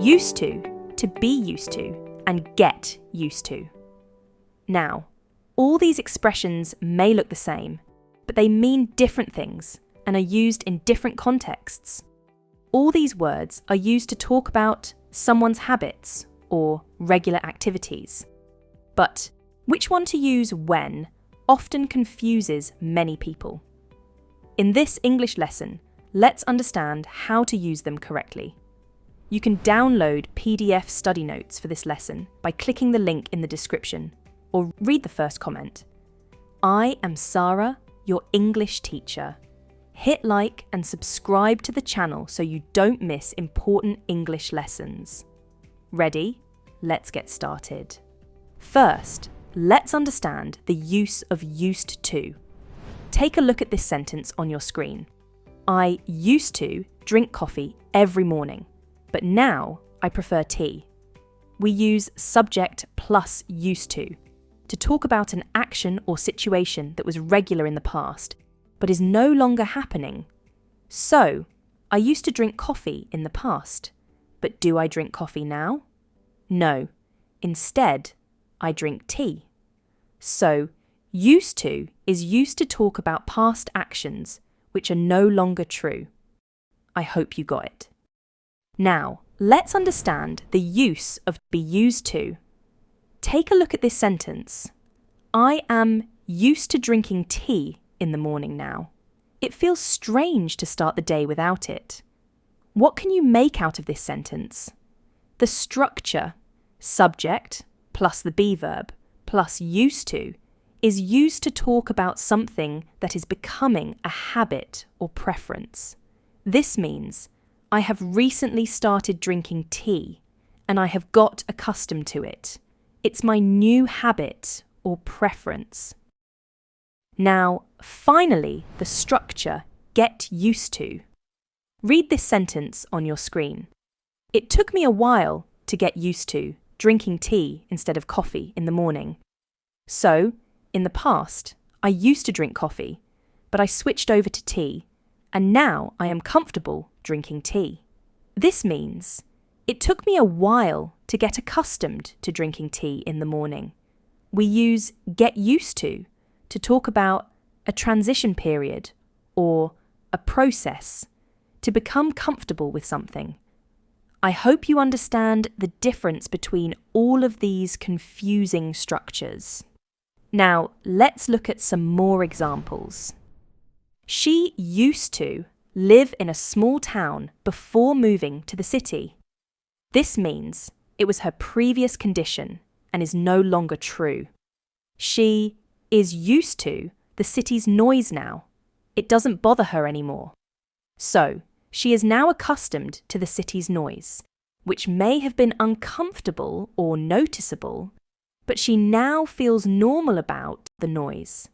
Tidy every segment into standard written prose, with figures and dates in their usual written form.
Used to be used to, and get used to. Now, all these expressions may look the same, but they mean different things and are used in different contexts. All these words are used to talk about someone's habits or regular activities. But which one to use when often confuses many people. In this English lesson, let's understand how to use them correctly. You can download PDF study notes for this lesson by clicking the link in the description, or read the first comment. I am Sara, your English teacher. Hit like and subscribe to the channel so you don't miss important English lessons. Ready? Let's get started. First, let's understand the use of used to. Take a look at this sentence on your screen. I used to drink coffee every morning, but now I prefer tea. We use subject plus used to talk about an action or situation that was regular in the past, but is no longer happening. So, I used to drink coffee in the past, but do I drink coffee now? No. Instead, I drink tea. So, used to is used to talk about past actions which are no longer true. I hope you got it. Now, let's understand the use of be used to. Take a look at this sentence. I am used to drinking tea in the morning now. It feels strange to start the day without it. What can you make out of this sentence? The structure, subject plus the be verb plus used to, is used to talk about something that is becoming a habit or preference. This means I have recently started drinking tea and I have got accustomed to it. It's my new habit or preference. Now, finally, the structure, get used to. Read this sentence on your screen. It took me a while to get used to drinking tea instead of coffee in the morning. So, in the past, I used to drink coffee, but I switched over to tea, and now I am comfortable drinking tea. This means it took me a while to get accustomed to drinking tea in the morning. We use get used to talk about a transition period or a process to become comfortable with something. I hope you understand the difference between all of these confusing structures. Now, let's look at some more examples. She used to live in a small town before moving to the city. This means it was her previous condition and is no longer true. She is used to the city's noise now. It doesn't bother her anymore. So, she is now accustomed to the city's noise, which may have been uncomfortable or noticeable, but she now feels normal about the noise.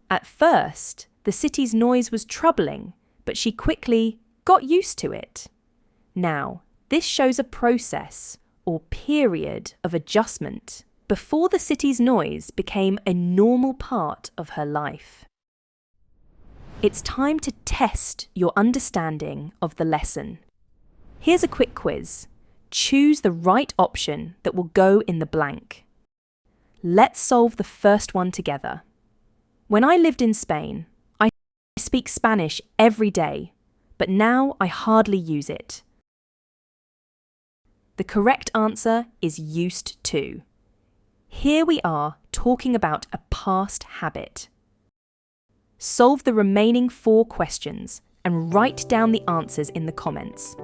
At first, the city's noise was troubling, but she quickly got used to it. Now, this shows a process or period of adjustment before the city's noise became a normal part of her life. It's time to test your understanding of the lesson. Here's a quick quiz. Choose the right option that will go in the blank. Let's solve the first one together. When I lived in Spain, I speak Spanish every day, but now I hardly use it. The correct answer is used to. Here we are talking about a past habit. Solve the remaining 4 questions and write down the answers in the comments.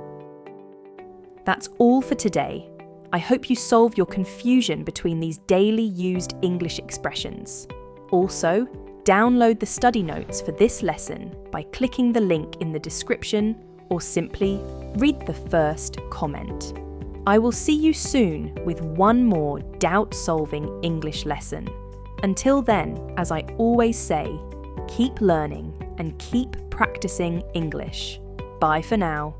That's all for today. I hope you solve your confusion between these daily used English expressions. Also, download the study notes for this lesson by clicking the link in the description or simply read the first comment. I will see you soon with one more doubt-solving English lesson. Until then, as I always say, keep learning and keep practicing English. Bye for now.